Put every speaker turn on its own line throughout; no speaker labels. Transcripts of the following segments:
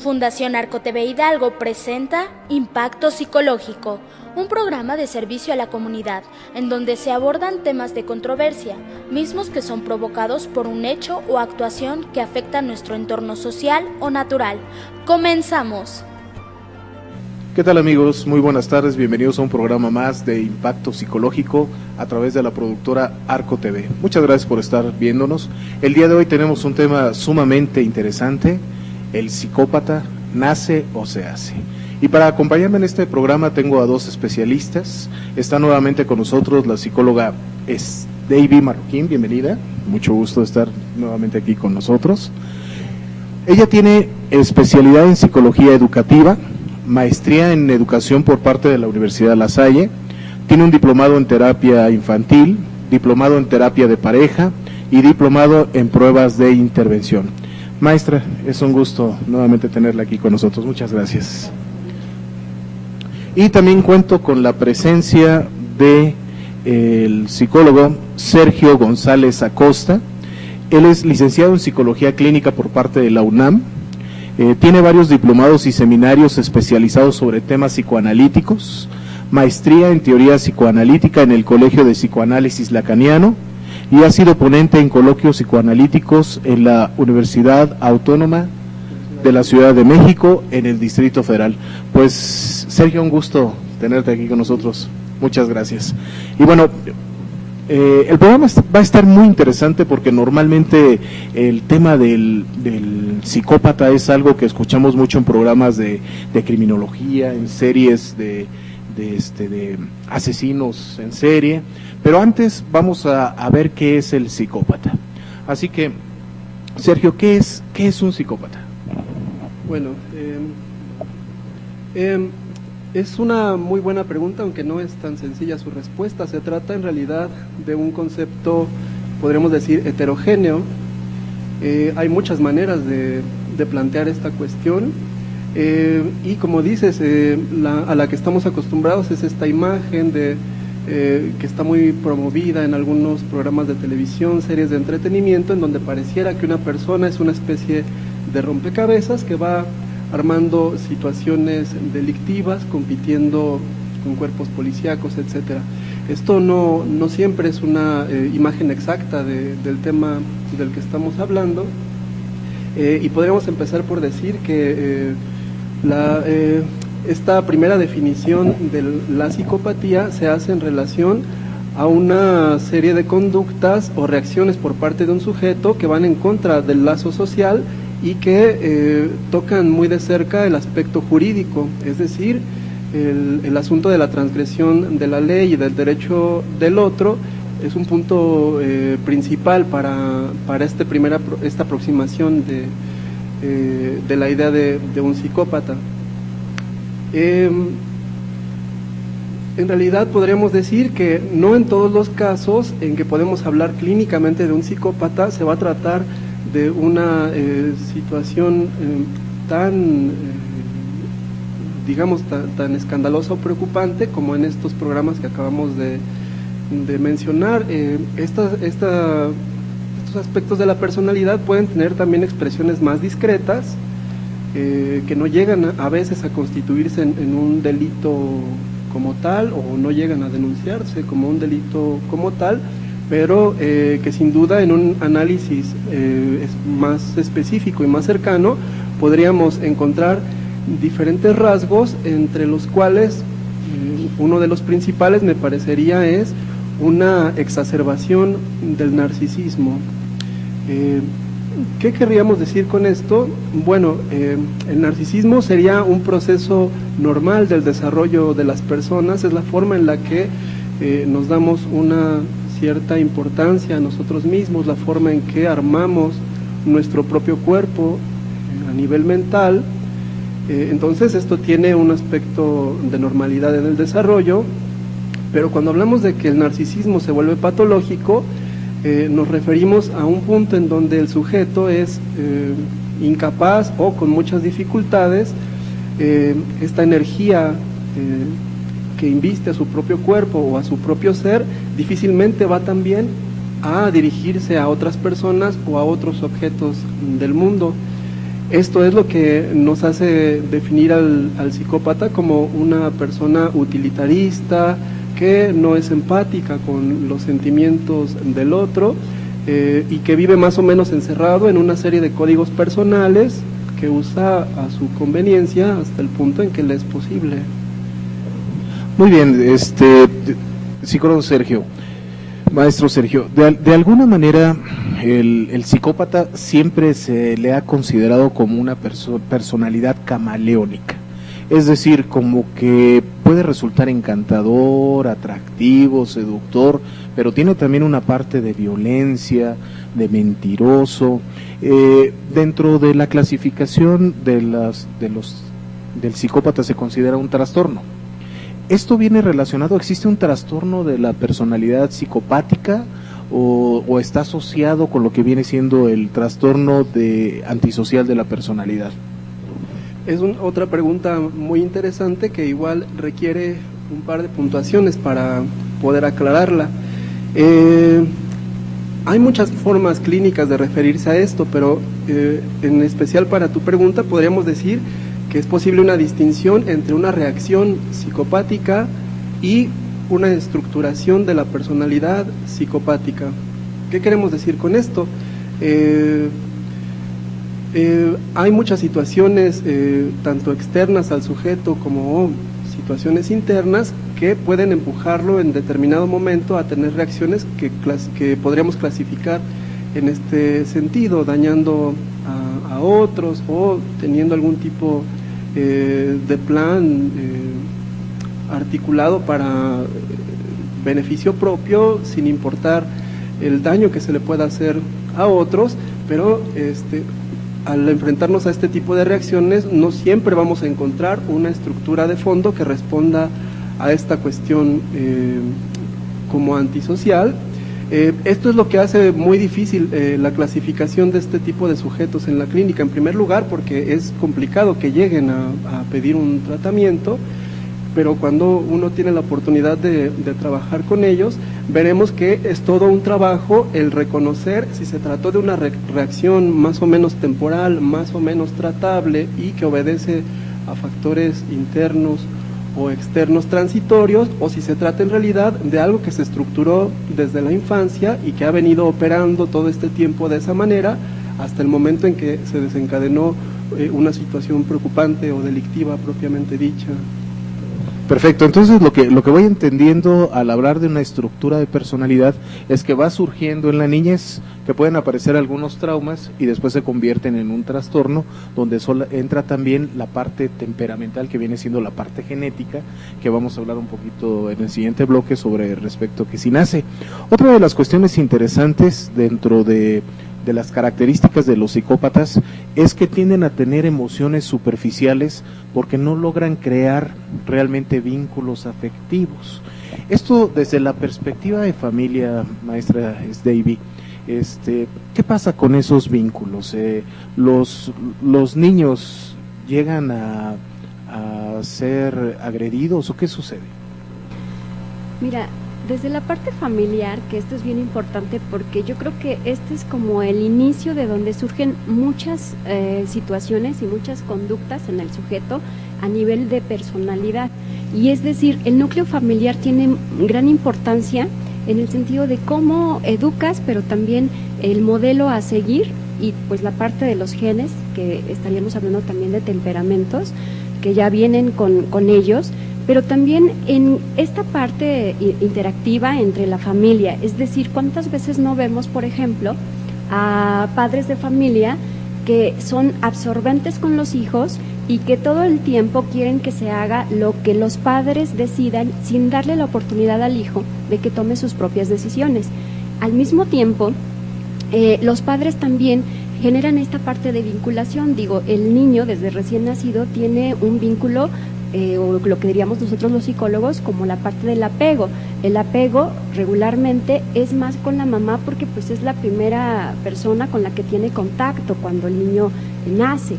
Fundación Arco TV Hidalgo presenta Impacto Psicológico, un programa de servicio a la comunidad, en donde se abordan temas de controversia, mismos que son provocados por un hecho o actuación que afecta nuestro entorno social o natural. ¡Comenzamos!
¿Qué tal, amigos? Muy buenas tardes, bienvenidos a un programa más de Impacto Psicológico a través de la productora Arco TV. Muchas gracias por estar viéndonos. El día de hoy tenemos un tema sumamente interesante: ¿el psicópata nace o se hace? Y para acompañarme en este programa tengo a dos especialistas. Está nuevamente con nosotros la psicóloga Debbie Marroquín, bienvenida. Mucho gusto estar nuevamente aquí con nosotros. Ella tiene especialidad en psicología educativa, maestría en educación por parte de la Universidad La Salle, tiene un diplomado en terapia infantil, diplomado en terapia de pareja y diplomado en pruebas de intervención. Maestra, es un gusto nuevamente tenerla aquí con nosotros, muchas gracias. Y también cuento con la presencia de el psicólogo Sergio González Acosta. Él es licenciado en psicología clínica por parte de la UNAM. Tiene varios diplomados y seminarios especializados sobre temas psicoanalíticos, maestría en teoría psicoanalítica en el Colegio de Psicoanálisis Lacaniano y ha sido ponente en coloquios psicoanalíticos en la Universidad Autónoma de la Ciudad de México en el Distrito Federal. Pues Sergio, un gusto tenerte aquí con nosotros, muchas gracias. Y bueno, el programa va a estar muy interesante porque normalmente el tema del psicópata es algo que escuchamos mucho en programas de criminología, en series de asesinos en serie, pero antes vamos a ver qué es el psicópata. Así que, Sergio, ¿qué es un psicópata?
Bueno, es una muy buena pregunta, aunque no es tan sencilla su respuesta. Se trata en realidad de un concepto, podríamos decir, heterogéneo. Hay muchas maneras de plantear esta cuestión, y como dices, a la que estamos acostumbrados es esta imagen que está muy promovida en algunos programas de televisión, series de entretenimiento, en donde pareciera que una persona es una especie de rompecabezas que va armando situaciones delictivas, compitiendo con cuerpos policíacos, etcétera. Esto no siempre es una imagen exacta del tema del que estamos hablando, y podríamos empezar por decir que esta primera definición de la psicopatía se hace en relación a una serie de conductas o reacciones por parte de un sujeto que van en contra del lazo social y que tocan muy de cerca el aspecto jurídico, es decir, el asunto de la transgresión de la ley y del derecho del otro es un punto principal para esta aproximación de la idea de un psicópata. En realidad podríamos decir que no en todos los casos en que podemos hablar clínicamente de un psicópata se va a tratar de una situación tan escandalosa o preocupante como en estos programas que acabamos de mencionar. Estos aspectos de la personalidad pueden tener también expresiones más discretas, que no llegan a veces a constituirse en un delito como tal, o no llegan a denunciarse como un delito como tal, pero que sin duda en un análisis más específico y más cercano podríamos encontrar diferentes rasgos, entre los cuales uno de los principales me parecería es una exacerbación del narcisismo. ¿Qué querríamos decir con esto? Bueno, el narcisismo sería un proceso normal del desarrollo de las personas, es la forma en la que nos damos una cierta importancia a nosotros mismos, la forma en que armamos nuestro propio cuerpo a nivel mental. Entonces esto tiene un aspecto de normalidad en el desarrollo, pero cuando hablamos de que el narcisismo se vuelve patológico, nos referimos a un punto en donde el sujeto es incapaz o con muchas dificultades, esta energía que inviste a su propio cuerpo o a su propio ser, difícilmente va también a dirigirse a otras personas o a otros objetos del mundo. Esto es lo que nos hace definir al psicópata como una persona utilitarista, que no es empática con los sentimientos del otro y que vive más o menos encerrado en una serie de códigos personales que usa a su conveniencia hasta el punto en que le es posible.
Muy bien, psicólogo Sergio, maestro Sergio, de alguna manera el psicópata siempre se le ha considerado como una personalidad camaleónica, es decir, como que puede resultar encantador, atractivo, seductor, pero tiene también una parte de violencia, de mentiroso. Dentro de la clasificación del psicópata se considera un trastorno. ¿Esto viene relacionado? ¿Existe un trastorno de la personalidad psicopática o está asociado con lo que viene siendo el trastorno antisocial de la personalidad?
Es otra pregunta muy interesante que igual requiere un par de puntuaciones para poder aclararla. Hay muchas formas clínicas de referirse a esto, pero en especial para tu pregunta podríamos decir que es posible una distinción entre una reacción psicopática y una estructuración de la personalidad psicopática. ¿Qué queremos decir con esto? Hay muchas situaciones, tanto externas al sujeto como situaciones internas, que pueden empujarlo en determinado momento a tener reacciones que podríamos clasificar en este sentido, dañando a otros o teniendo algún tipo de plan articulado para beneficio propio, sin importar el daño que se le pueda hacer a otros, pero al enfrentarnos a este tipo de reacciones no siempre vamos a encontrar una estructura de fondo que responda a esta cuestión como antisocial. Esto es lo que hace muy difícil la clasificación de este tipo de sujetos en la clínica, en primer lugar porque es complicado que lleguen a pedir un tratamiento, pero cuando uno tiene la oportunidad de trabajar con ellos, veremos que es todo un trabajo el reconocer si se trató de una reacción más o menos temporal, más o menos tratable y que obedece a factores internos o externos transitorios, o si se trata en realidad de algo que se estructuró desde la infancia y que ha venido operando todo este tiempo de esa manera hasta el momento en que se desencadenó una situación preocupante o delictiva propiamente dicha.
Perfecto, entonces lo que voy entendiendo al hablar de una estructura de personalidad es que va surgiendo en la niñez, que pueden aparecer algunos traumas y después se convierten en un trastorno donde entra también la parte temperamental, que viene siendo la parte genética, que vamos a hablar un poquito en el siguiente bloque sobre respecto a que si nace. Otra de las cuestiones interesantes dentro de las características de los psicópatas es que tienden a tener emociones superficiales porque no logran crear realmente vínculos afectivos. Esto desde la perspectiva de familia, maestra Davy, ¿qué pasa con esos vínculos? ¿Los niños llegan a ser agredidos o qué sucede?
Mira, desde la parte familiar, que esto es bien importante porque yo creo que este es como el inicio de donde surgen muchas situaciones y muchas conductas en el sujeto a nivel de personalidad. Y es decir, el núcleo familiar tiene gran importancia en el sentido de cómo educas, pero también el modelo a seguir y pues la parte de los genes, que estaríamos hablando también de temperamentos, que ya vienen con ellos, pero también en esta parte interactiva entre la familia, es decir, ¿cuántas veces no vemos, por ejemplo, a padres de familia que son absorbentes con los hijos y que todo el tiempo quieren que se haga lo que los padres decidan sin darle la oportunidad al hijo de que tome sus propias decisiones? Al mismo tiempo, los padres también generan esta parte de vinculación. Digo, el niño desde recién nacido tiene un vínculo o lo que diríamos nosotros los psicólogos como la parte del apego. El apego regularmente es más con la mamá porque pues es la primera persona con la que tiene contacto cuando el niño nace.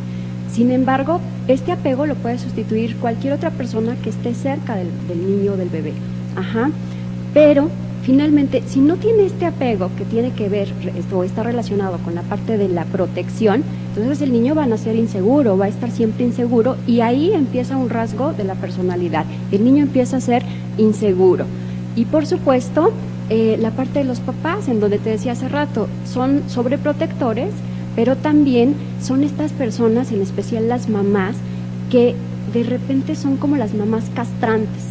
Sin embargo, este apego lo puede sustituir cualquier otra persona que esté cerca del niño o del bebé. Pero finalmente, si no tiene este apego que tiene que ver o está relacionado con la parte de la protección, Entonces el niño va a nacer inseguro, va a estar siempre inseguro, y ahí empieza un rasgo de la personalidad. El niño empieza a ser inseguro. Y por supuesto, la parte de los papás, en donde te decía hace rato, son sobreprotectores, pero también son estas personas, en especial las mamás, que de repente son como las mamás castrantes,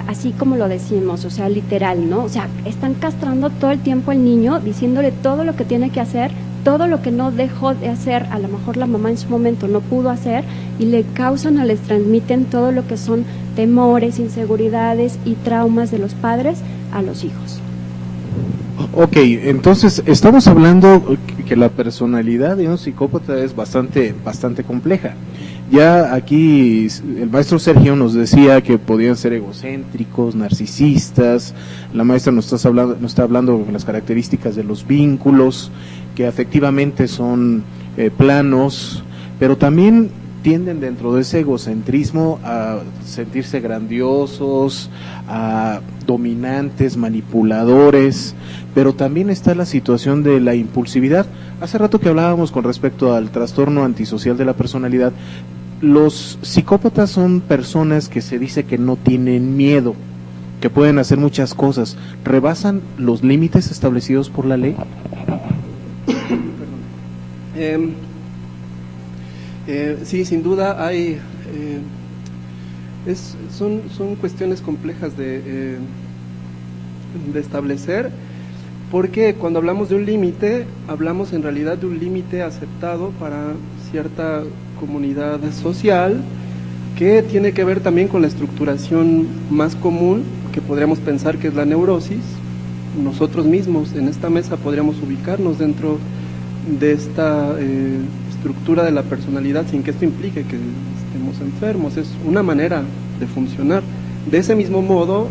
así como lo decimos, o sea, literal, ¿no? O sea, están castrando todo el tiempo al niño, diciéndole todo lo que tiene que hacer, todo lo que no dejó de hacer, a lo mejor la mamá en su momento no pudo hacer, y le causan o les transmiten todo lo que son temores, inseguridades y traumas de los padres a los hijos.
Ok, entonces estamos hablando que la personalidad de un psicópata es bastante compleja. Ya aquí el maestro Sergio nos decía que podían ser egocéntricos, narcisistas. La maestra nos está hablando de las características de los vínculos, que afectivamente son planos, pero también tienden dentro de ese egocentrismo a sentirse grandiosos, a dominantes, manipuladores, pero también está la situación de la impulsividad. Hace rato que hablábamos con respecto al trastorno antisocial de la personalidad. Los psicópatas son personas que se dice que no tienen miedo, que pueden hacer muchas cosas. ¿Rebasan los límites establecidos por la ley?
Sí, sin duda hay, son cuestiones complejas de establecer, porque cuando hablamos de un límite, hablamos en realidad de un límite aceptado para cierta comunidad social, que tiene que ver también con la estructuración más común, que podríamos pensar que es la neurosis. Nosotros mismos en esta mesa podríamos ubicarnos dentro de esta estructura de la personalidad, sin que esto implique que estemos enfermos. Es una manera de funcionar. De ese mismo modo,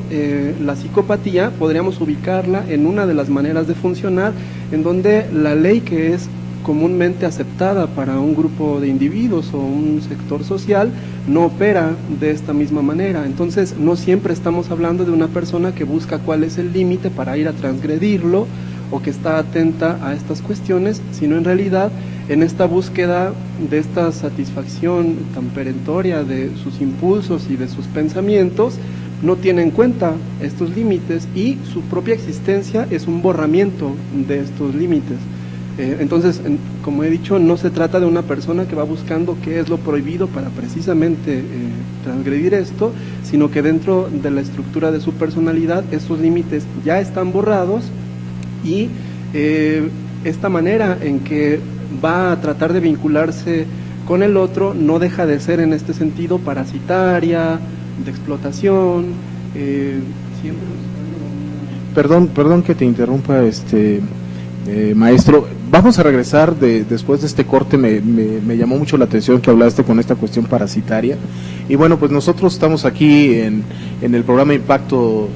la psicopatía podríamos ubicarla en una de las maneras de funcionar, en donde la ley que es comúnmente aceptada para un grupo de individuos o un sector social no opera de esta misma manera. Entonces no siempre estamos hablando de una persona que busca cuál es el límite para ir a transgredirlo, o que está atenta a estas cuestiones, sino en realidad en esta búsqueda de esta satisfacción tan perentoria de sus impulsos y de sus pensamientos, no tiene en cuenta estos límites, y su propia existencia es un borramiento de estos límites. Entonces, como he dicho, no se trata de una persona que va buscando qué es lo prohibido para precisamente transgredir esto, sino que dentro de la estructura de su personalidad estos límites ya están borrados, y esta manera en que va a tratar de vincularse con el otro no deja de ser en este sentido parasitaria, de explotación. Siempre...
Perdón que te interrumpa, maestro. Vamos a regresar después de este corte. Me llamó mucho la atención que hablaste con esta cuestión parasitaria. Y bueno, pues nosotros estamos aquí en el programa Impacto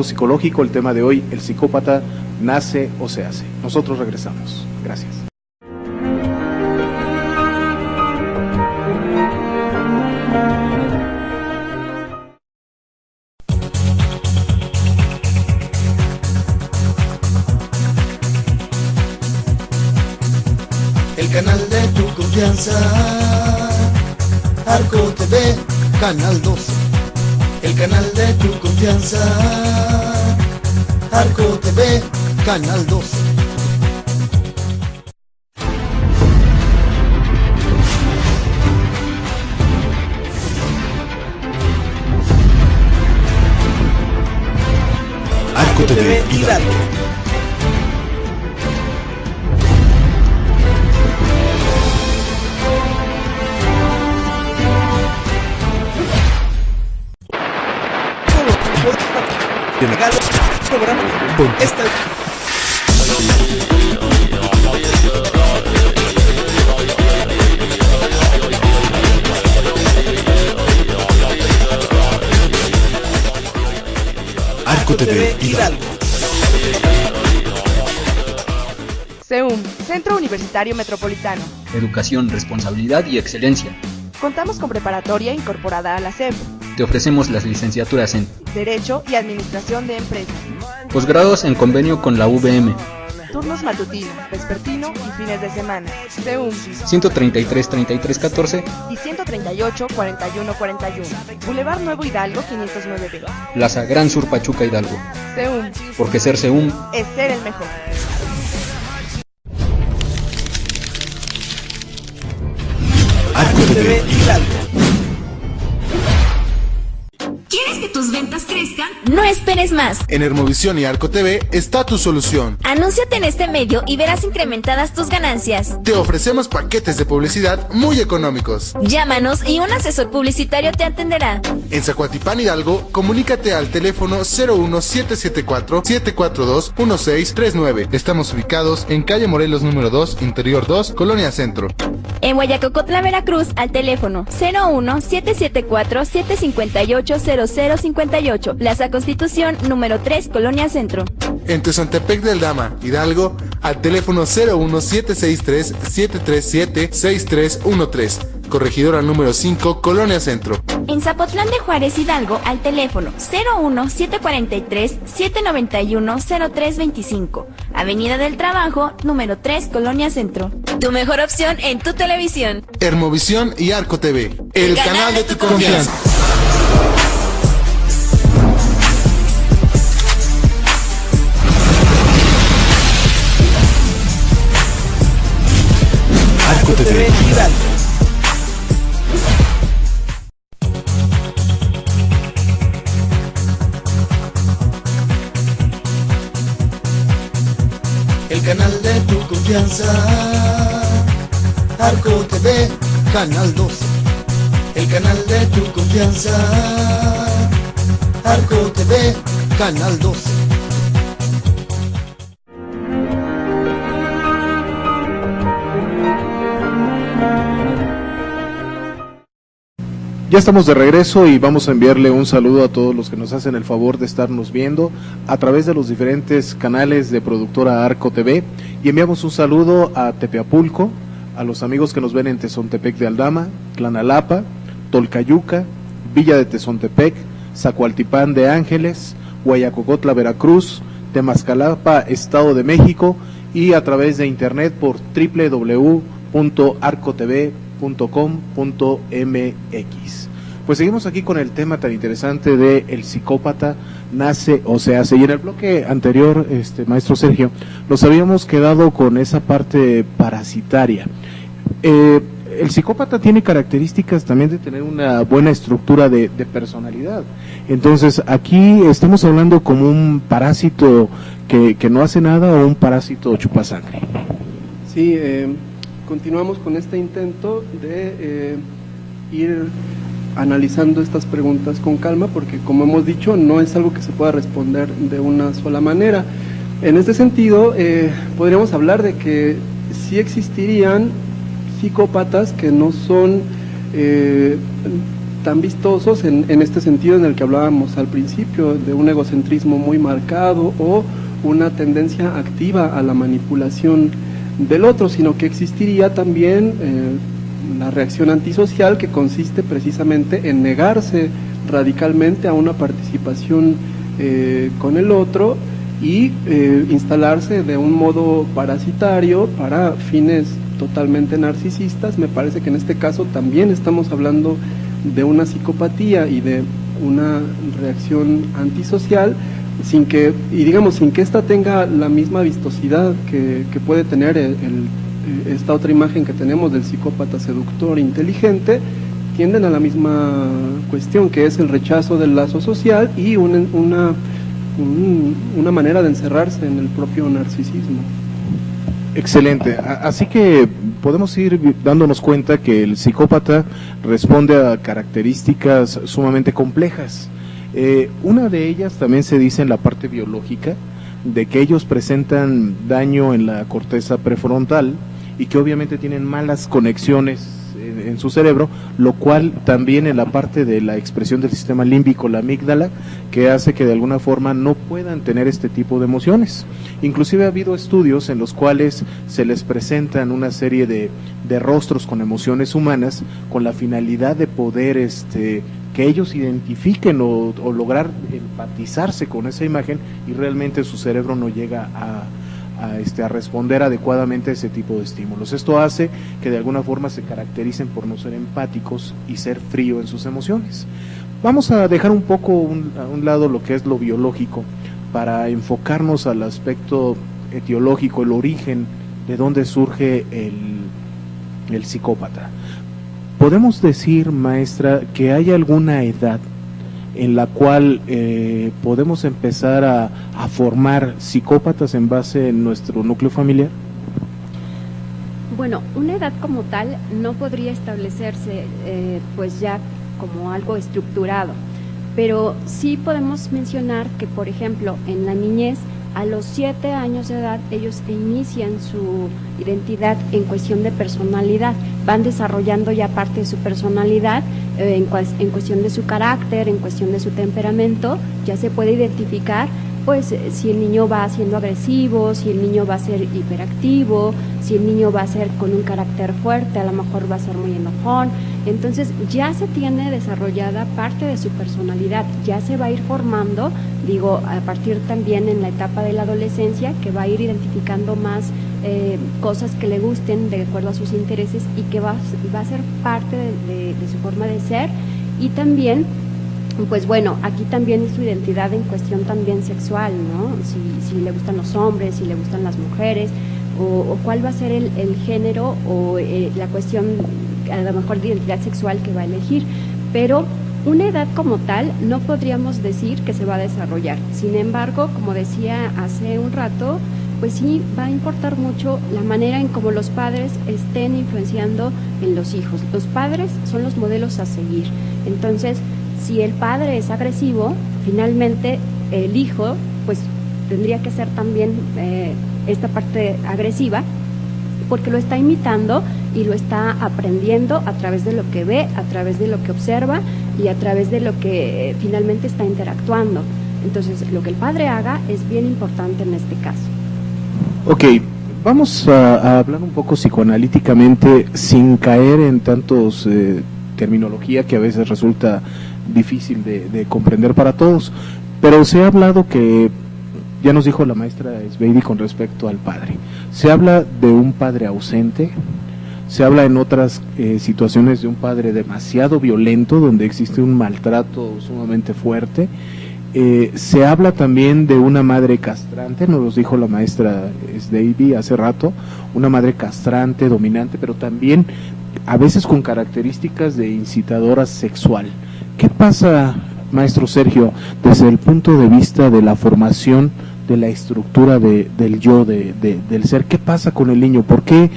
Psicológico. El tema de hoy: el psicópata nace o se hace. Nosotros regresamos. Gracias.
El canal de tu confianza, Arco TV, Canal 12. El canal de tu confianza, Arco TV, Canal 12. Arco TV Hidalgo. Arco TV Hidalgo.
CEUM, Centro Universitario Metropolitano.
Educación, responsabilidad y excelencia.
Contamos con preparatoria incorporada a la SEP.
Te ofrecemos las licenciaturas en
Derecho y Administración de Empresas.
posgrados en convenio con la UVM.
turnos matutino, vespertino y fines de semana. CEUM
133 33 14,
y 138 41 41. Boulevard Nuevo Hidalgo 509B.
Plaza Gran Sur Pachuca Hidalgo.
CEUM
Porque ser CEUM
es ser el mejor.
Arco TV Hidalgo.
¿Quieres que tus ventas crezcan? No esperes más.
En Hermovisión y Arco TV está tu solución.
Anúnciate en este medio y verás incrementadas tus ganancias.
Te ofrecemos paquetes de publicidad muy económicos.
Llámanos y un asesor publicitario te atenderá.
En Zacuatipán Hidalgo, comunícate al teléfono 01774-742-1639. Estamos ubicados en calle Morelos número 2, Interior 2, Colonia Centro.
En Guayacocotla, Veracruz, al teléfono 01774-758-0058, Plaza Constitución, número 3, Colonia Centro.
En Tezontepec del Dama, Hidalgo, al teléfono 01763-737-6313, Corregidora número 5, Colonia Centro.
En Zapotlán de Juárez, Hidalgo, al teléfono 01743-791-0325, Avenida del Trabajo, número 3, Colonia Centro. Tu mejor opción en tu televisión.
Hermovisión y Arco TV, el canal de tu confianza.
Arco TV Hidalgo. El canal de tu confianza. Arco TV, Canal 12. El canal de tu confianza. Arco TV, Canal 12.
Ya estamos de regreso y vamos a enviarle un saludo a todos los que nos hacen el favor de estarnos viendo a través de los diferentes canales de productora Arco TV, y enviamos un saludo a Tepeapulco, a los amigos que nos ven en Tezontepec de Aldama, Tlanalapa, Tolcayuca, Villa de Tezontepec, Zacualtipán de Ángeles, Guayacocotla, Veracruz, Temascalapa, Estado de México, y a través de internet por www.arcotv.com.mx. Pues seguimos aquí con el tema tan interesante de el psicópata nace o se hace, y en el bloque anterior, maestro Sergio, nos habíamos quedado con esa parte parasitaria. El psicópata tiene características también de tener una buena estructura de personalidad. Entonces aquí estamos hablando como un parásito que no hace nada o un parásito chupasangre.
Sí, continuamos con este intento de ir analizando estas preguntas con calma, porque como hemos dicho, no es algo que se pueda responder de una sola manera. En este sentido, podríamos hablar de que sí existirían psicópatas que no son tan vistosos en este sentido en el que hablábamos al principio, de un egocentrismo muy marcado o una tendencia activa a la manipulación del otro, sino que existiría también la reacción antisocial, que consiste precisamente en negarse radicalmente a una participación con el otro y instalarse de un modo parasitario para fines totalmente narcisistas. Me parece que en este caso también estamos hablando de una psicopatía y de una reacción antisocial, sin que ésta tenga la misma vistosidad que puede tener esta otra imagen que tenemos del psicópata seductor inteligente. Tienden a la misma cuestión, que es el rechazo del lazo social y una manera de encerrarse en el propio narcisismo.
Excelente, así que podemos ir dándonos cuenta que el psicópata responde a características sumamente complejas. Una de ellas también se dice en la parte biológica, de que ellos presentan daño en la corteza prefrontal y que obviamente tienen malas conexiones en su cerebro, lo cual también en la parte de la expresión del sistema límbico, la amígdala, que hace que de alguna forma no puedan tener este tipo de emociones. Inclusive ha habido estudios en los cuales se les presentan una serie de rostros con emociones humanas con la finalidad de poder que ellos identifiquen o lograr empatizarse con esa imagen, y realmente su cerebro no llega a responder adecuadamente a ese tipo de estímulos. Esto hace que de alguna forma se caractericen por no ser empáticos y ser frío en sus emociones. Vamos a dejar un poco a un lado lo que es lo biológico para enfocarnos al aspecto etiológico, el origen de dónde surge el psicópata. ¿Podemos decir, maestra, que hay alguna edad en la cual podemos empezar a formar psicópatas en base en nuestro núcleo familiar?
Bueno, una edad como tal no podría establecerse pues ya como algo estructurado, pero sí podemos mencionar que, por ejemplo, en la niñez, a los 7 años de edad, ellos inician su identidad en cuestión de personalidad, van desarrollando ya parte de su personalidad, en cuestión de su carácter, en cuestión de su temperamento, ya se puede identificar pues si el niño va siendo agresivo, si el niño va a ser hiperactivo, si el niño va a ser con un carácter fuerte, a lo mejor va a ser muy enojón. Entonces ya se tiene desarrollada parte de su personalidad, ya se va a ir formando, digo, a partir también en la etapa de la adolescencia, que va a ir identificando más cosas que le gusten de acuerdo a sus intereses y que va a ser parte de su forma de ser. Y también, pues bueno, aquí también es su identidad en cuestión también sexual, ¿no? Si le gustan los hombres, si le gustan las mujeres, o cuál va a ser el género o la cuestión, a lo mejor, de identidad sexual que va a elegir. Pero una edad como tal no podríamos decir que se va a desarrollar. Sin embargo, como decía hace un rato, pues sí va a importar mucho la manera en cómo los padres estén influenciando en los hijos. Los padres son los modelos a seguir. Entonces, si el padre es agresivo, finalmente el hijo pues tendría que ser también esta parte agresiva, porque lo está imitando y lo está aprendiendo a través de lo que ve, a través de lo que observa y a través de lo que finalmente está interactuando. Entonces, lo que el padre haga es bien importante en este caso.
Ok, vamos a hablar un poco psicoanalíticamente sin caer en tantos terminología que a veces resulta difícil de comprender para todos, pero se ha hablado que, ya nos dijo la maestra Sveidi con respecto al padre, se habla de un padre ausente, se habla en otras situaciones de un padre demasiado violento, donde existe un maltrato sumamente fuerte, se habla también de una madre castrante, nos lo dijo la maestra Sveidi hace rato, una madre castrante, dominante, pero también a veces con características de incitadora sexual. ¿Qué pasa, maestro Sergio, desde el punto de vista de la formación de la estructura del yo, del ser? ¿Qué pasa con el niño? ¿Por qué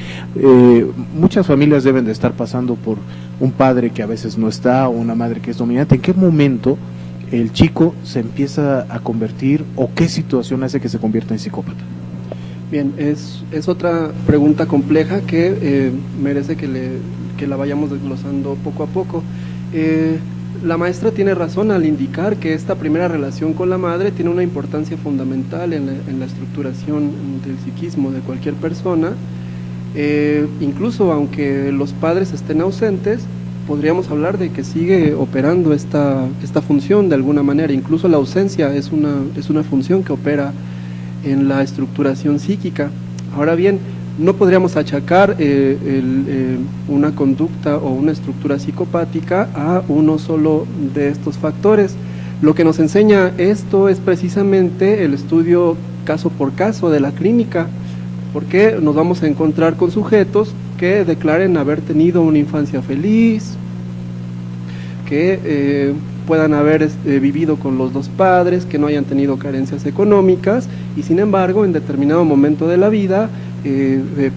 muchas familias deben de estar pasando por un padre que a veces no está o una madre que es dominante? ¿En qué momento el chico se empieza a convertir o qué situación hace que se convierta en psicópata?
Bien, es otra pregunta compleja que merece que la vayamos desglosando poco a poco. La maestra tiene razón al indicar que esta primera relación con la madre tiene una importancia fundamental en la estructuración del psiquismo de cualquier persona. Incluso aunque los padres estén ausentes, podríamos hablar de que sigue operando esta función de alguna manera. Incluso la ausencia es una función que opera en la estructuración psíquica. Ahora bien, no podríamos achacar una conducta o una estructura psicopática a uno solo de estos factores. Lo que nos enseña esto es precisamente el estudio caso por caso de la clínica, porque nos vamos a encontrar con sujetos que declaren haber tenido una infancia feliz, que puedan haber vivido con los dos padres, que no hayan tenido carencias económicas, y sin embargo en determinado momento de la vida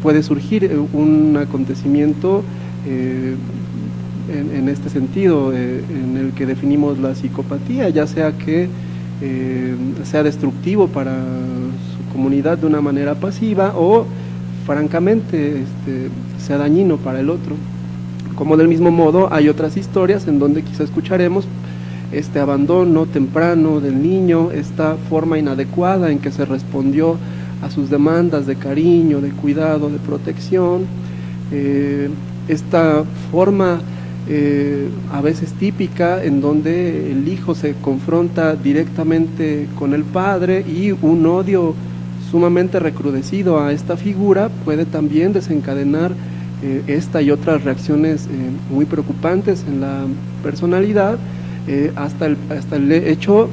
puede surgir un acontecimiento en este sentido, en el que definimos la psicopatía, ya sea que sea destructivo para su comunidad de una manera pasiva o francamente sea dañino para el otro. Como del mismo modo hay otras historias en donde quizá escucharemos este abandono temprano del niño, esta forma inadecuada en que se respondió a sus demandas de cariño, de cuidado, de protección, esta forma a veces típica en donde el hijo se confronta directamente con el padre y un odio sumamente recrudecido a esta figura, puede también desencadenar esta y otras reacciones muy preocupantes en la personalidad, hasta el hecho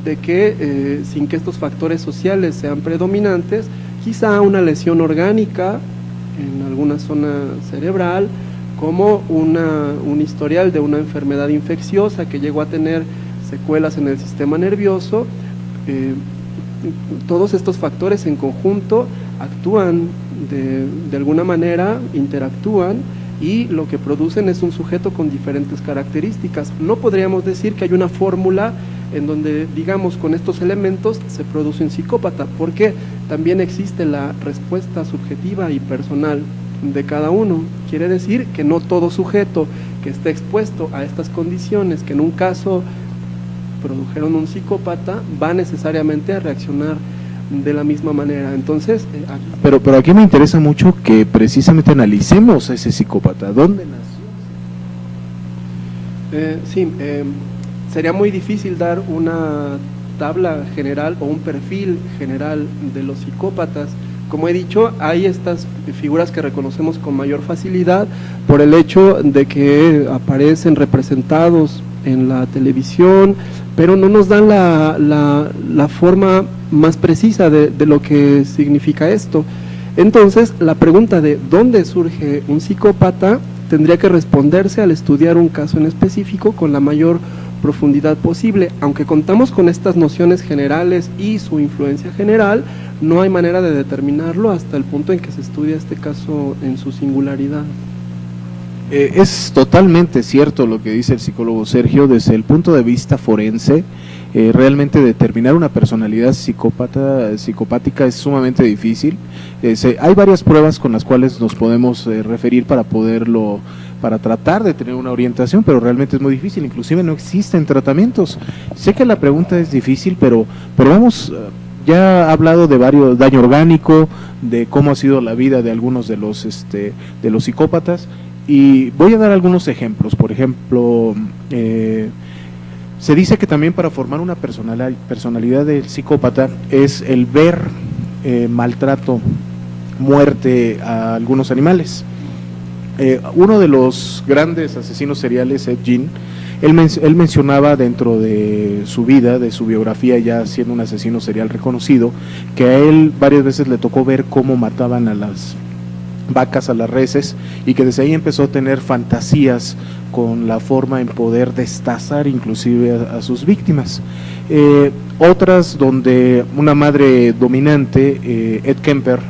de que sin que estos factores sociales sean predominantes, quizá una lesión orgánica en alguna zona cerebral, como un historial de una enfermedad infecciosa que llegó a tener secuelas en el sistema nervioso, todos estos factores en conjunto actúan de alguna manera, interactúan, y lo que producen es un sujeto con diferentes características. No podríamos decir que hay una fórmula en donde, digamos, con estos elementos se produce un psicópata, porque también existe la respuesta subjetiva y personal de cada uno. Quiere decir que no todo sujeto que esté expuesto a estas condiciones, que en un caso produjeron un psicópata, va necesariamente a reaccionar de la misma manera. Entonces,
pero aquí me interesa mucho que precisamente analicemos a ese psicópata. ¿Dónde nació?
Sería muy difícil dar una tabla general o un perfil general de los psicópatas. Como he dicho, hay estas figuras que reconocemos con mayor facilidad por el hecho de que aparecen representados en la televisión, pero no nos dan la forma más precisa de lo que significa esto. Entonces, la pregunta de ¿dónde surge un psicópata? Tendría que responderse al estudiar un caso en específico con la mayor profundidad posible. Aunque contamos con estas nociones generales y su influencia general, no hay manera de determinarlo hasta el punto en que se estudia este caso en su singularidad.
Es totalmente cierto lo que dice el psicólogo Sergio. Desde el punto de vista forense, realmente determinar una personalidad psicopática es sumamente difícil. Hay varias pruebas con las cuales nos podemos referir para tratar de tener una orientación, pero realmente es muy difícil. Inclusive no existen tratamientos. Sé que la pregunta es difícil, pero vamos, ya ha hablado de varios daño orgánico, de cómo ha sido la vida de algunos de los psicópatas. Y voy a dar algunos ejemplos. Por ejemplo, se dice que también para formar una personalidad del psicópata es el ver maltrato, muerte a algunos animales. Uno de los grandes asesinos seriales, Ed Gein, él mencionaba dentro de su vida, de su biografía, ya siendo un asesino serial reconocido, que a él varias veces le tocó ver cómo mataban a las vacas, a las reses, y que desde ahí empezó a tener fantasías con la forma en poder destazar inclusive a sus víctimas. Otras donde una madre dominante, Ed Kemper,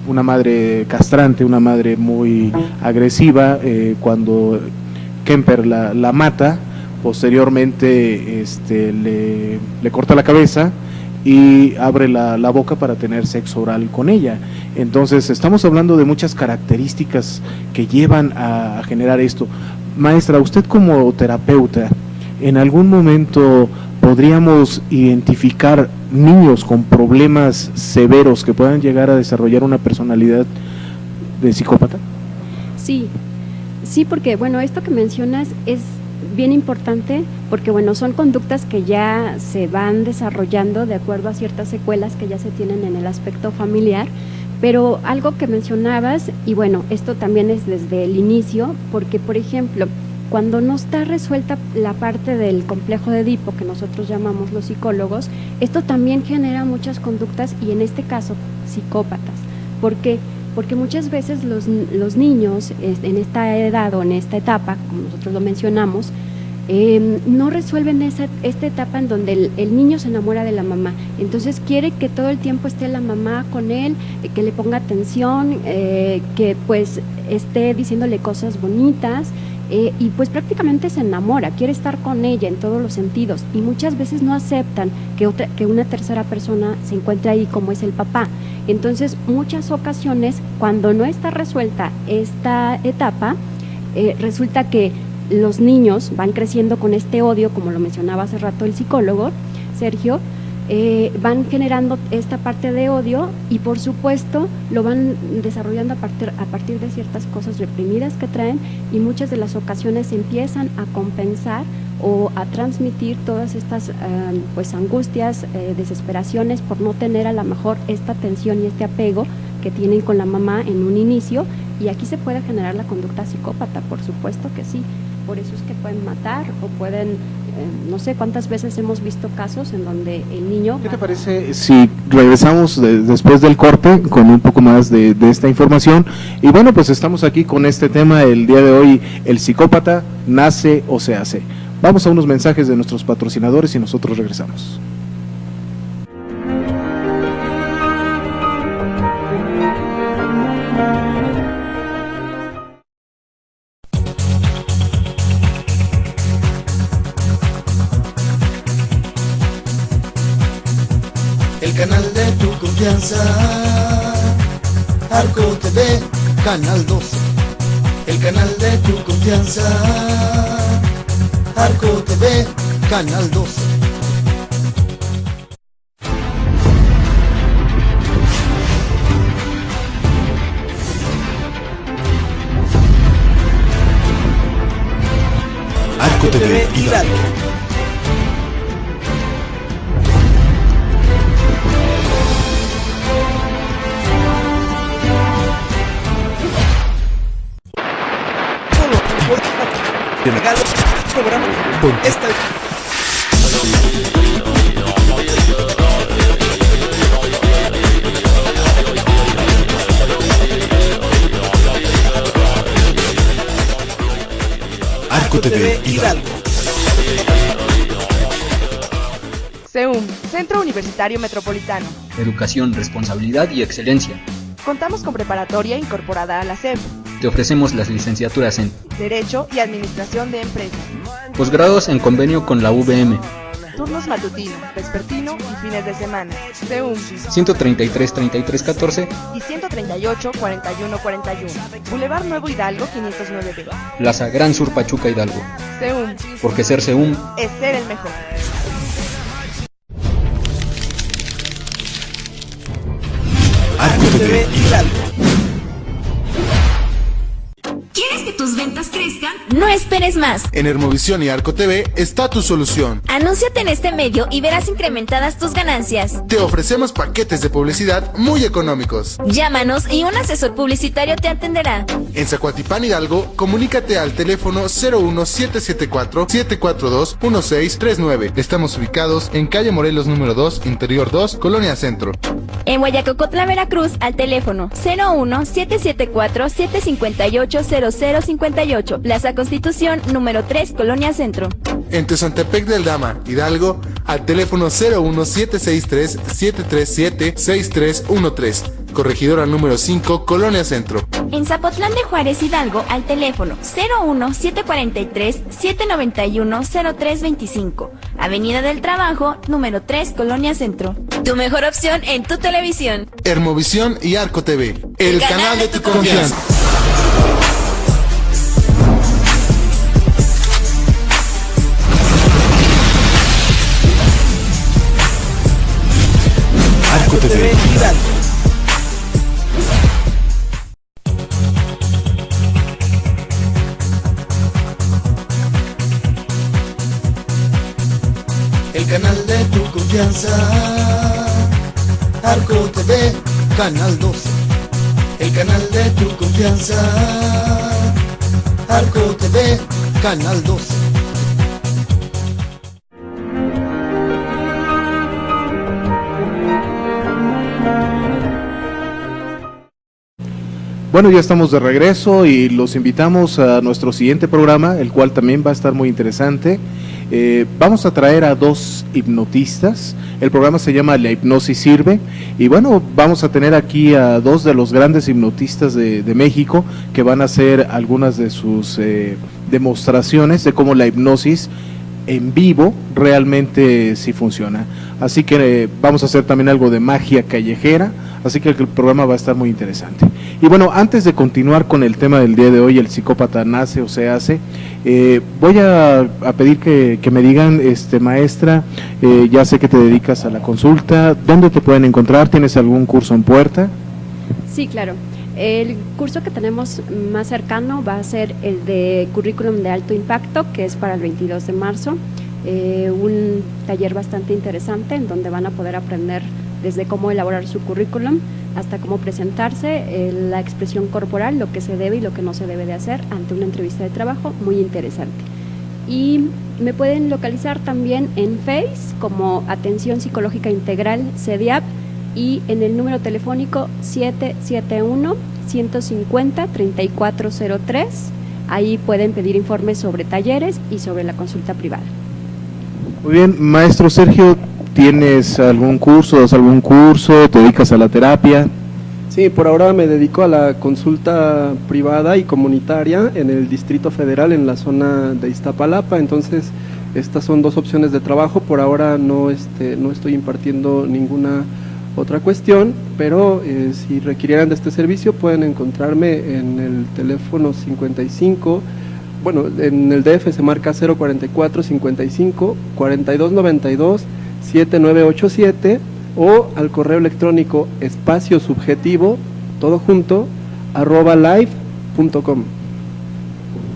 una madre castrante, una madre muy agresiva, cuando Kemper la mata, posteriormente le corta la cabeza y abre la boca para tener sexo oral con ella. Entonces estamos hablando de muchas características que llevan a generar esto. Maestra, usted como terapeuta, ¿en algún momento podríamos identificar niños con problemas severos que puedan llegar a desarrollar una personalidad de psicópata?
Sí, porque bueno, esto que mencionas es bien importante, porque bueno, son conductas que ya se van desarrollando de acuerdo a ciertas secuelas que ya se tienen en el aspecto familiar, pero algo que mencionabas, y bueno, esto también es desde el inicio, porque por ejemplo, cuando no está resuelta la parte del complejo de Edipo, que nosotros llamamos los psicólogos, esto también genera muchas conductas, y en este caso, psicópatas. ¿Por qué? Porque muchas veces los niños en esta edad o en esta etapa, como nosotros lo mencionamos, no resuelven esta etapa en donde el niño se enamora de la mamá. Entonces quiere que todo el tiempo esté la mamá con él, que le ponga atención, que pues esté diciéndole cosas bonitas, y pues prácticamente se enamora, quiere estar con ella en todos los sentidos, y muchas veces no aceptan que una tercera persona se encuentre ahí, como es el papá. Entonces muchas ocasiones, cuando no está resuelta esta etapa, resulta que los niños van creciendo con este odio, como lo mencionaba hace rato el psicólogo Sergio, van generando esta parte de odio y por supuesto lo van desarrollando a partir de ciertas cosas reprimidas que traen, y muchas de las ocasiones empiezan a compensar o a transmitir todas estas pues angustias, desesperaciones por no tener a lo mejor esta atención y este apego que tienen con la mamá en un inicio, y aquí se puede generar la conducta psicópata, por supuesto que sí. Por eso es que pueden matar o pueden, no sé cuántas veces hemos visto casos en donde el niño...
¿Qué te parece si regresamos después del corte con un poco más de esta información? Y bueno, pues estamos aquí con este tema el día de hoy: ¿el psicópata nace o se hace? Vamos a unos mensajes de nuestros patrocinadores y nosotros regresamos.
El canal de tu confianza, Arco TV, Canal 12. El canal de tu confianza, Arco TV, Canal 12.
Arco TV Hidalgo. Arco TV Hidalgo.
CEUM, Centro Universitario Metropolitano.
Educación, responsabilidad y excelencia.
Contamos con preparatoria incorporada a la SEP.
Te ofrecemos las licenciaturas en
Derecho y Administración de Empresas.
posgrados en convenio con la UVM.
Turnos matutino, vespertino y fines de semana. CEUM
133 33 14
y 138 41 41. Boulevard Nuevo Hidalgo 509B.
Plaza Gran Sur Pachuca Hidalgo.
CEUM,
Porque ser CEUM
es ser el mejor.
Arco TV Hidalgo.
¿Quieres que tus ventas crezcan? No esperes más.
En Hermovisión y Arco TV está tu solución.
Anúnciate en este medio y verás incrementadas tus ganancias.
Te ofrecemos paquetes de publicidad muy económicos.
Llámanos y un asesor publicitario te atenderá.
En Zacuatipán Hidalgo, comunícate al teléfono 01774-742-1639. Estamos ubicados en calle Morelos número 2, Interior 2, Colonia Centro.
En Guayacocotla, Veracruz, al teléfono 01-774-758-0058, Plaza Constitución, número 3, Colonia Centro.
En Tezontepec del Dama, Hidalgo, al teléfono 01-763-737-6313, Corregidora número 5, Colonia Centro.
En Zapotlán de Juárez, Hidalgo, al teléfono 01-743-791-0325, Avenida del Trabajo, número 3, Colonia Centro. Tu mejor opción en tu televisión.
Hermovisión y Arco TV, el canal de tu confianza.
Arco TV Hidalgo.
El canal de tu confianza, Arco TV, Canal 12. El canal de tu confianza, Arco TV, Canal 12.
Bueno, ya estamos de regreso y los invitamos a nuestro siguiente programa, el cual también va a estar muy interesante. Vamos a traer a dos hipnotistas. El programa se llama La Hipnosis Sirve. Y bueno, vamos a tener aquí a dos de los grandes hipnotistas de México, que van a hacer algunas de sus demostraciones de cómo la hipnosis en vivo realmente sí funciona. Así que vamos a hacer también algo de magia callejera, así que el programa va a estar muy interesante. Y bueno, antes de continuar con el tema del día de hoy, el psicópata nace o se hace, voy a pedir que me digan, maestra, ya sé que te dedicas a la consulta, ¿dónde te pueden encontrar? ¿Tienes algún curso en puerta?
Sí, claro. El curso que tenemos más cercano va a ser el de currículum de alto impacto, que es para el 22 de marzo, un taller bastante interesante en donde van a poder aprender desde cómo elaborar su currículum hasta cómo presentarse, la expresión corporal, lo que se debe y lo que no se debe de hacer ante una entrevista de trabajo, muy interesante. Y me pueden localizar también en Face como Atención Psicológica Integral CEDIAP y en el número telefónico 771-150-3403. Ahí pueden pedir informes sobre talleres y sobre la consulta privada.
Muy bien, maestro Sergio, ¿tienes algún curso, das algún curso, te dedicas a la terapia?
Sí, por ahora me dedico a la consulta privada y comunitaria en el Distrito Federal, en la zona de Iztapalapa. Entonces, estas son dos opciones de trabajo. Por ahora no estoy impartiendo ninguna otra cuestión, pero si requirieran de este servicio pueden encontrarme en el teléfono 55, bueno, en el DF se marca 044 55 42 92 7987 o al correo electrónico espacio subjetivo, todo junto, @live.com.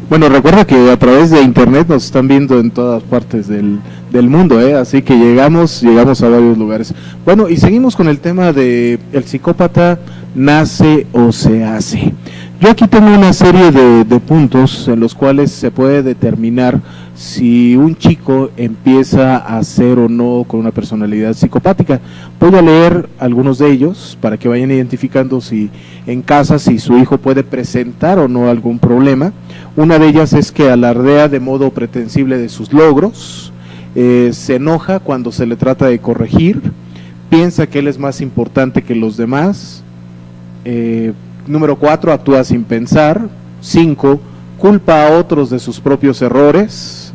Bueno, recuerda que a través de internet nos están viendo en todas partes del mundo, así que llegamos a varios lugares. Bueno, y seguimos con el tema de el psicópata nace o se hace. Yo aquí tengo una serie de puntos en los cuales se puede determinar si un chico empieza a ser o no con una personalidad psicopática. Voy a leer algunos de ellos para que vayan identificando si en casa, si su hijo puede presentar o no algún problema. Una de ellas es que alardea de modo pretensible de sus logros, se enoja cuando se le trata de corregir, piensa que él es más importante que los demás. Número 4, actúa sin pensar. 5, culpa a otros de sus propios errores.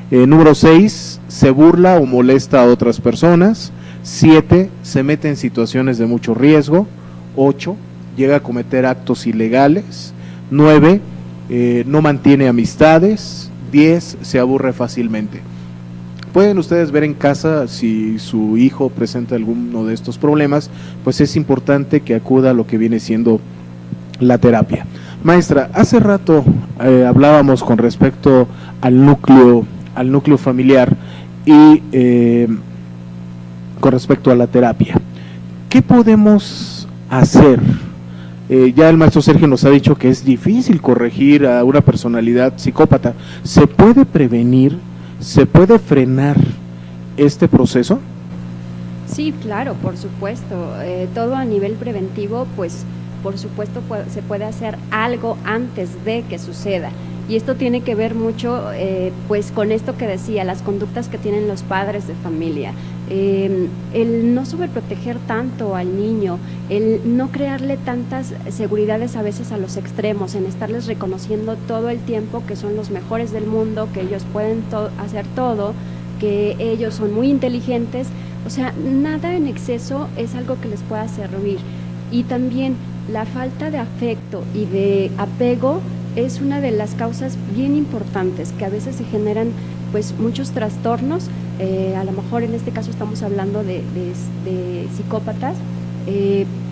Número 6, se burla o molesta a otras personas. 7, se mete en situaciones de mucho riesgo. 8, llega a cometer actos ilegales. 9, no mantiene amistades. 10, se aburre fácilmente. Pueden ustedes ver en casa si su hijo presenta alguno de estos problemas, pues es importante que acuda a lo que viene siendo la terapia. Maestra, hace rato hablábamos con respecto al núcleo familiar y con respecto a la terapia. ¿Qué podemos hacer? Ya el maestro Sergio nos ha dicho que es difícil corregir a una personalidad psicópata. ¿Se puede prevenir? ¿Se puede frenar este proceso?
Sí, claro, por supuesto. Todo a nivel preventivo, pues por supuesto se puede hacer algo antes de que suceda. Y esto tiene que ver mucho pues con esto que decía, las conductas que tienen los padres de familia. El no sobreproteger tanto al niño, el no crearle tantas seguridades a veces a los extremos, en estarles reconociendo todo el tiempo que son los mejores del mundo, que ellos pueden hacer todo, que ellos son muy inteligentes. O sea, nada en exceso es algo que les pueda servir. Y también la falta de afecto y de apego es una de las causas bien importantes que a veces se generan pues muchos trastornos. A lo mejor en este caso estamos hablando de psicópatas.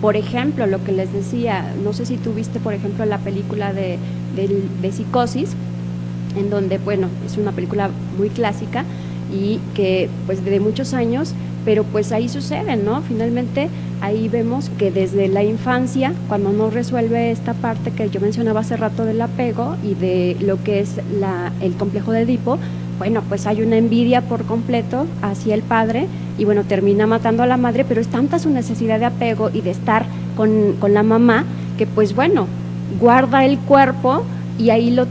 Por ejemplo, lo que les decía, no sé si tú viste por ejemplo la película de Psicosis, en donde, bueno, es una película muy clásica y que pues de muchos años, pero pues ahí sucede, ¿no? Finalmente ahí vemos que desde la infancia, cuando no resuelve esta parte que yo mencionaba hace rato del apego y de lo que es el complejo de Edipo, bueno, pues hay una envidia por completo hacia el padre y bueno, termina matando a la madre, pero es tanta su necesidad de apego y de estar con la mamá que pues bueno, guarda el cuerpo y ahí lo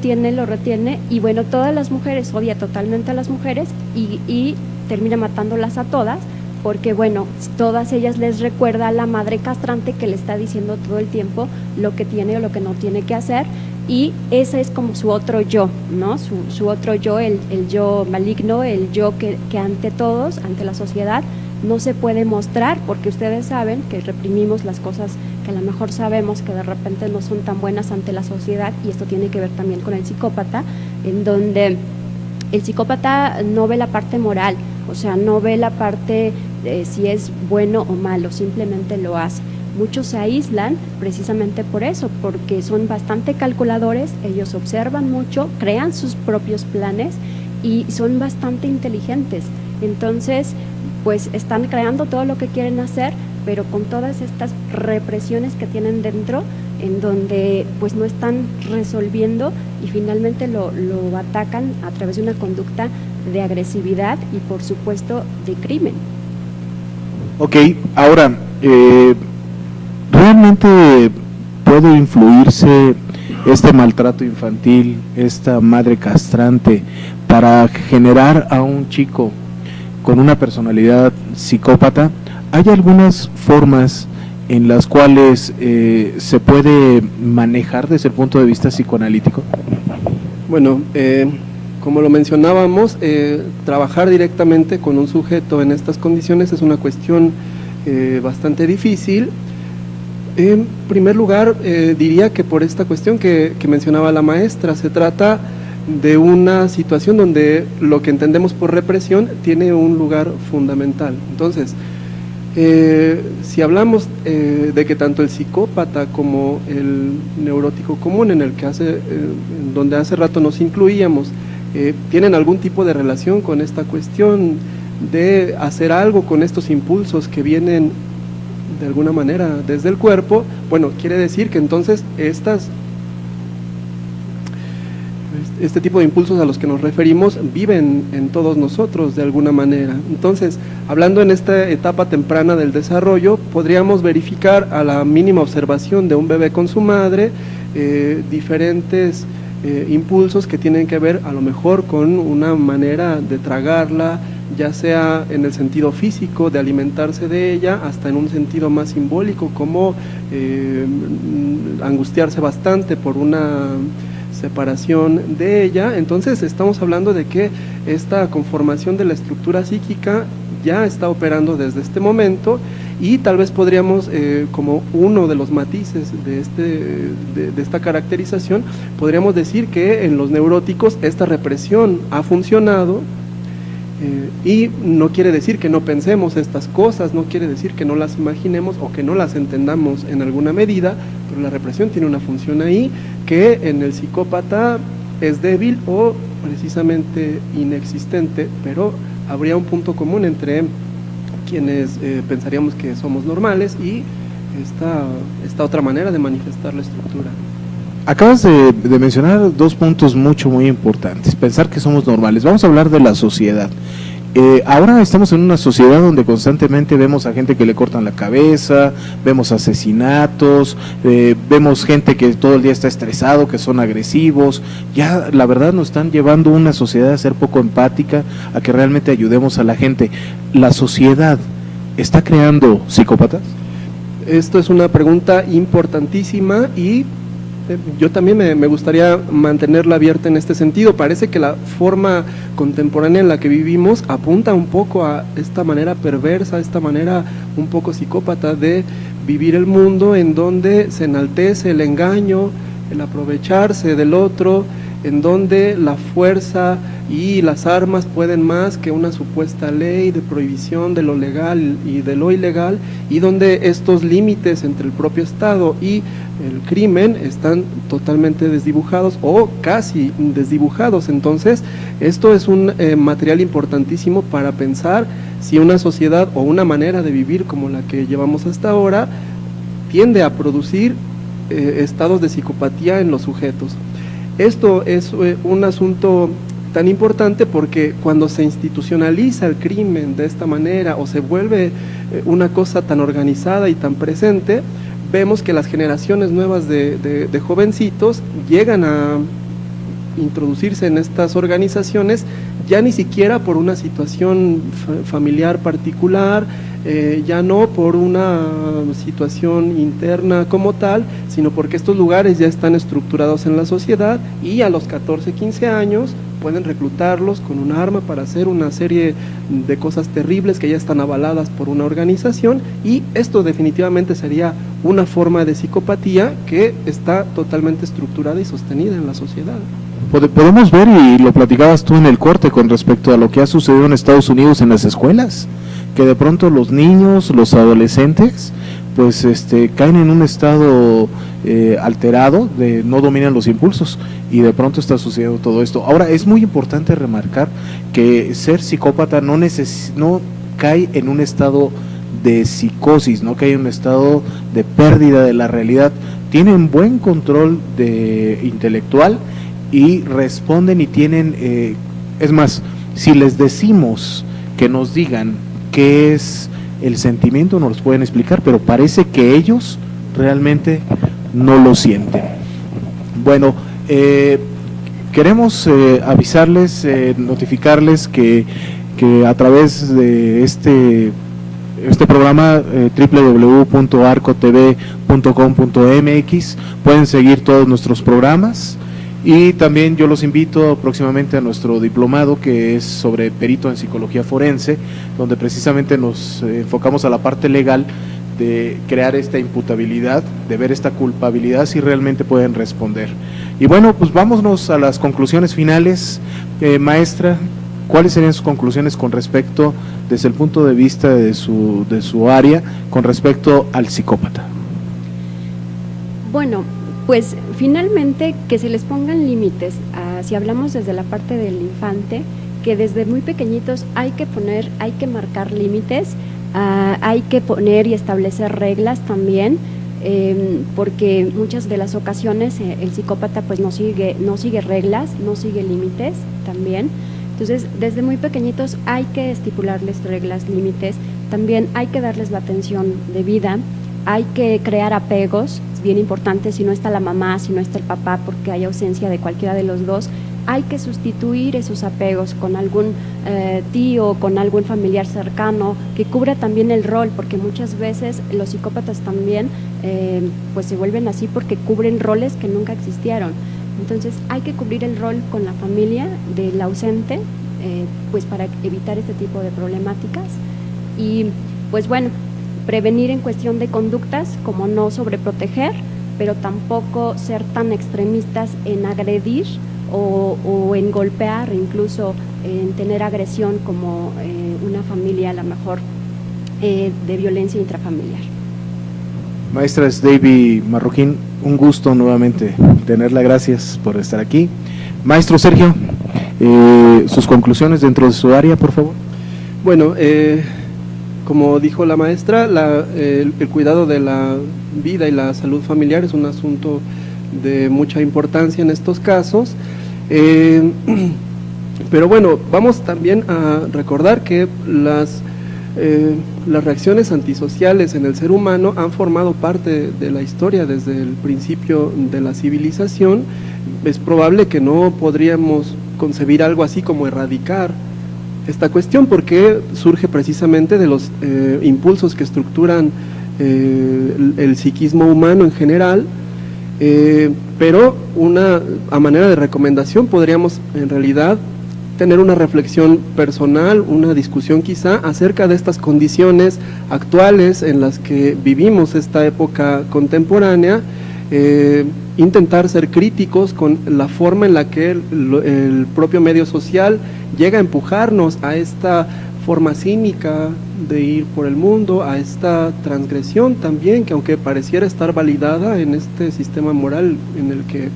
retiene y bueno, todas las mujeres, odia totalmente a las mujeres y termina matándolas a todas, porque bueno, todas ellas les recuerda a la madre castrante que le está diciendo todo el tiempo lo que tiene o lo que no tiene que hacer, y ese es como su otro yo, ¿no? Su otro yo, el yo maligno, el yo que ante todos, ante la sociedad, no se puede mostrar, porque ustedes saben que reprimimos las cosas que a lo mejor sabemos que de repente no son tan buenas ante la sociedad, y esto tiene que ver también con el psicópata, en donde el psicópata no ve la parte moral, o sea, no ve la parte de si es bueno o malo, simplemente lo hace. Muchos se aíslan precisamente por eso, porque son bastante calculadores, ellos observan mucho, crean sus propios planes y son bastante inteligentes. Entonces, pues están creando todo lo que quieren hacer, pero con todas estas represiones que tienen dentro, en donde pues no están resolviendo y finalmente lo atacan a través de una conducta de agresividad y por supuesto de crimen.
Ok, ahora, ¿realmente puede influirse este maltrato infantil, esta madre castrante, para generar a un chico con una personalidad psicópata? ¿Hay algunas formas en las cuales se puede manejar desde el punto de vista psicoanalítico?
Bueno, como lo mencionábamos, trabajar directamente con un sujeto en estas condiciones es una cuestión bastante difícil. En primer lugar, diría que por esta cuestión que mencionaba la maestra, se trata de una situación donde lo que entendemos por represión tiene un lugar fundamental. Entonces, si hablamos de que tanto el psicópata como el neurótico común, en el que donde hace rato nos incluíamos, tienen algún tipo de relación con esta cuestión de hacer algo con estos impulsos que vienen de alguna manera desde el cuerpo, bueno, quiere decir que entonces este tipo de impulsos a los que nos referimos viven en todos nosotros de alguna manera. Entonces, hablando en esta etapa temprana del desarrollo, podríamos verificar a la mínima observación de un bebé con su madre diferentes impulsos que tienen que ver a lo mejor con una manera de tragarla, ya sea en el sentido físico de alimentarse de ella, hasta en un sentido más simbólico como angustiarse bastante por una separación de ella. Entonces estamos hablando de que esta conformación de la estructura psíquica ya está operando desde este momento, y tal vez podríamos, como uno de los matices de esta caracterización, podríamos decir que en los neuróticos esta represión ha funcionado, y no quiere decir que no pensemos estas cosas, no quiere decir que no las imaginemos o que no las entendamos en alguna medida, pero la represión tiene una función ahí que en el psicópata es débil o precisamente inexistente, pero habría un punto común entre quienes pensaríamos que somos normales y esta otra manera de manifestar la estructura.
Acabas de mencionar dos puntos muy importantes. Pensar que somos normales. Vamos a hablar de la sociedad. Ahora estamos en una sociedad donde constantemente vemos a gente que le cortan la cabeza, vemos asesinatos, vemos gente que todo el día está estresado, que son agresivos. Ya la verdad nos están llevando una sociedad a ser poco empática, a que realmente ayudemos a la gente. ¿La sociedad está creando psicópatas?
Esto es una pregunta importantísima y yo también me gustaría mantenerla abierta en este sentido. Parece que la forma contemporánea en la que vivimos apunta un poco a esta manera perversa, esta manera un poco psicópata de vivir el mundo, en donde se enaltece el engaño, el aprovecharse del otro, en donde la fuerza y las armas pueden más que una supuesta ley de prohibición de lo legal y de lo ilegal, y donde estos límites entre el propio Estado y el crimen están totalmente desdibujados o casi desdibujados. Entonces, esto es un material importantísimo para pensar si una sociedad o una manera de vivir como la que llevamos hasta ahora tiende a producir estados de psicopatía en los sujetos. Esto es un asunto tan importante porque cuando se institucionaliza el crimen de esta manera o se vuelve una cosa tan organizada y tan presente, vemos que las generaciones nuevas de jovencitos llegan a introducirse en estas organizaciones ya ni siquiera por una situación familiar particular, ya no por una situación interna como tal, sino porque estos lugares ya están estructurados en la sociedad, y a los 14, 15 años pueden reclutarlos con un arma para hacer una serie de cosas terribles que ya están avaladas por una organización, y esto definitivamente sería una forma de psicopatía que está totalmente estructurada y sostenida en la sociedad.
Podemos ver, y lo platicabas tú en el corte con respecto a lo que ha sucedido en Estados Unidos en las escuelas, que de pronto los niños, los adolescentes, pues caen en un estado alterado, no dominan los impulsos, y de pronto está sucediendo todo esto. Ahora, es muy importante remarcar que ser psicópata no cae en un estado de psicosis, no cae en un estado de pérdida de la realidad. Tienen buen control intelectual y responden y tienen, es más, si les decimos que nos digan qué es el sentimiento, nos los pueden explicar, pero parece que ellos realmente no lo sienten. Bueno, queremos avisarles, notificarles que a través de este programa www.arcotv.com.mx pueden seguir todos nuestros programas, y también yo los invito próximamente a nuestro diplomado, que es sobre perito en psicología forense, donde precisamente nos enfocamos a la parte legal de crear esta imputabilidad, de ver esta culpabilidad, si realmente pueden responder. Y bueno, pues vámonos a las conclusiones finales. Maestra, ¿cuáles serían sus conclusiones con respecto, desde el punto de vista de su área, con respecto al psicópata?
Bueno, pues finalmente que se les pongan límites, si hablamos desde la parte del infante, que desde muy pequeñitos hay que marcar límites, hay que poner y establecer reglas también, porque muchas de las ocasiones el psicópata pues no sigue reglas, no sigue límites también. Entonces, desde muy pequeñitos hay que estipularles reglas, límites, también hay que darles la atención debida, hay que crear apegos, es bien importante, si no está la mamá, si no está el papá, porque hay ausencia de cualquiera de los dos, hay que sustituir esos apegos con algún tío, con algún familiar cercano, que cubra también el rol, porque muchas veces los psicópatas también pues se vuelven así porque cubren roles que nunca existieron. Entonces hay que cubrir el rol con la familia del ausente, pues para evitar este tipo de problemáticas, y pues bueno, prevenir en cuestión de conductas, como no sobreproteger, pero tampoco ser tan extremistas en agredir o en golpear, incluso en tener agresión como una familia a lo mejor de violencia intrafamiliar.
Maestra David Marroquín, un gusto nuevamente tenerla, gracias por estar aquí. Maestro Sergio, sus conclusiones dentro de su área, por favor.
Bueno, como dijo la maestra, el cuidado de la vida y la salud familiar es un asunto de mucha importancia en estos casos, pero bueno, vamos también a recordar que las reacciones antisociales en el ser humano han formado parte de la historia desde el principio de la civilización. Es probable que no podríamos concebir algo así como erradicar esta cuestión, porque surge precisamente de los impulsos que estructuran el psiquismo humano en general, pero a manera de recomendación podríamos en realidad tener una reflexión personal, una discusión quizá acerca de estas condiciones actuales en las que vivimos esta época contemporánea, intentar ser críticos con la forma en la que el propio medio social llega a empujarnos a esta forma cínica de ir por el mundo, a esta transgresión también, que aunque pareciera estar validada en este sistema moral en el que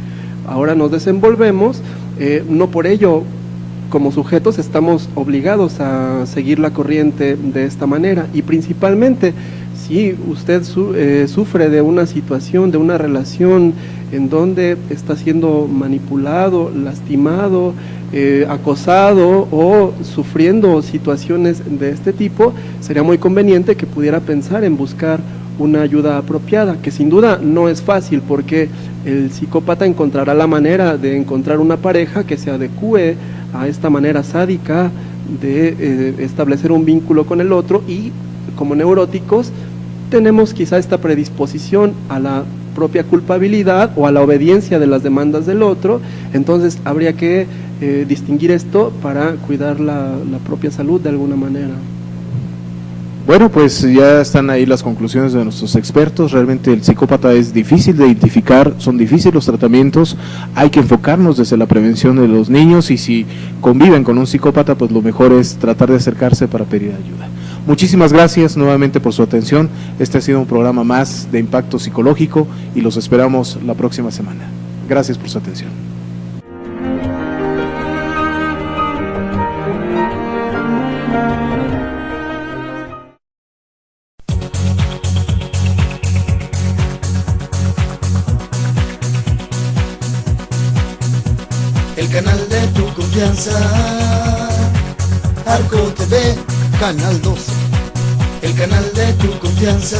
ahora nos desenvolvemos, no por ello como sujetos estamos obligados a seguir la corriente de esta manera. Y principalmente, si usted sufre de una situación, de una relación en donde está siendo manipulado, lastimado, acosado o sufriendo situaciones de este tipo, sería muy conveniente que pudiera pensar en buscar una ayuda apropiada, que sin duda no es fácil, porque el psicópata encontrará la manera de encontrar una pareja que se adecue a esta manera sádica de establecer un vínculo con el otro, y como neuróticos tenemos quizá esta predisposición a la propia culpabilidad o a la obediencia de las demandas del otro. Entonces habría que distinguir esto para cuidar la propia salud de alguna manera.
Bueno, pues ya están ahí las conclusiones de nuestros expertos. Realmente el psicópata es difícil de identificar, son difíciles los tratamientos, hay que enfocarnos desde la prevención de los niños, y si conviven con un psicópata, pues lo mejor es tratar de acercarse para pedir ayuda. Muchísimas gracias nuevamente por su atención. Este ha sido un programa más de Impacto Psicológico y los esperamos la próxima semana. Gracias por su atención.
El canal de tu confianza, Arco TV, Canal 12. El canal de tu confianza,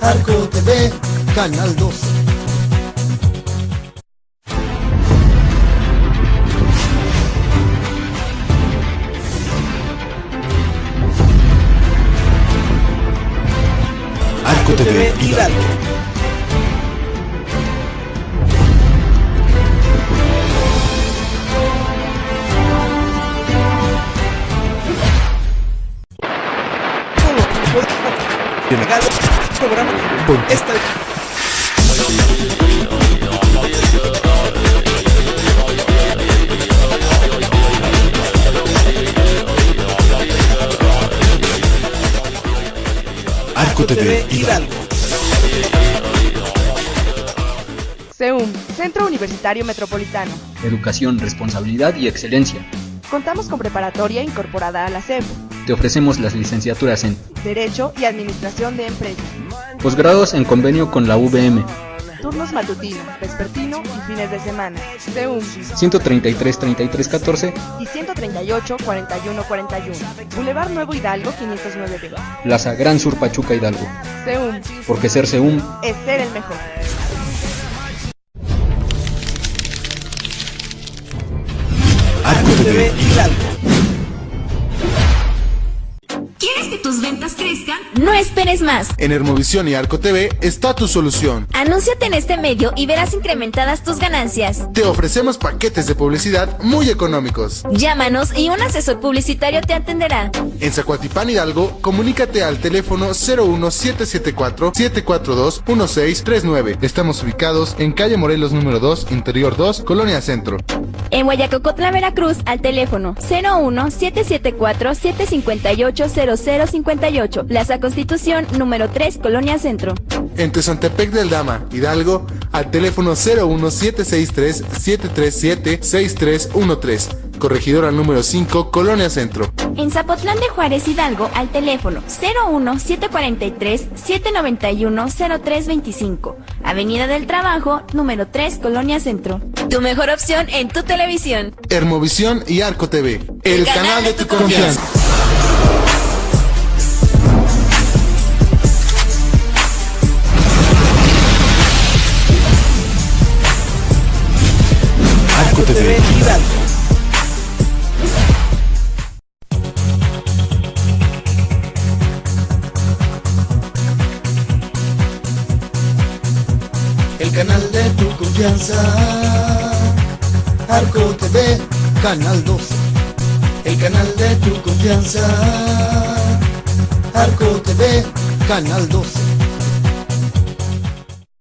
Arco TV, Canal 12.
Arco TV Hidalgo. Programa con esta... Arco TV Hidalgo.
CEUM, Centro Universitario Metropolitano.
Educación, responsabilidad y excelencia.
Contamos con preparatoria incorporada a la SEP.
Te ofrecemos las licenciaturas en
Derecho y Administración de Empresas.
posgrados en convenio con la UVM.
Turnos matutino, vespertino y fines de semana. CEUM
133 33 14
y 138 41 41. Boulevard Nuevo Hidalgo 509B.
Plaza Gran Sur Pachuca Hidalgo.
CEUM,
Porque ser CEUM
es ser el mejor.
Arco TV Hidalgo.
¿Quieres que tus ventas crezcan? No esperes más.
En Hermovisión y Arco TV está tu solución.
Anúnciate en este medio y verás incrementadas tus ganancias.
Te ofrecemos paquetes de publicidad muy económicos.
Llámanos y un asesor publicitario te atenderá.
En Zacuatipán Hidalgo, comunícate al teléfono 01774-742-1639. Estamos ubicados en calle Morelos número 2, Interior 2, Colonia Centro.
En Guayacocotla, Veracruz, al teléfono 01-774-758-0058, Plaza Constitución, número 3, Colonia Centro.
En Tezantepec del Dama, Hidalgo, al teléfono 01-763-737-6313, Corregidora número 5, Colonia Centro.
En Zapotlán de Juárez, Hidalgo, al teléfono 01-743-791-0325, Avenida del Trabajo, número 3, Colonia Centro. Tu mejor opción en tu televisión.
Hermovisión y Arco TV, el canal de tu confianza.
Arco TV Hidalgo.
El canal de tu confianza, Arco TV, Canal 12. El canal de tu confianza, Arco TV, Canal 12.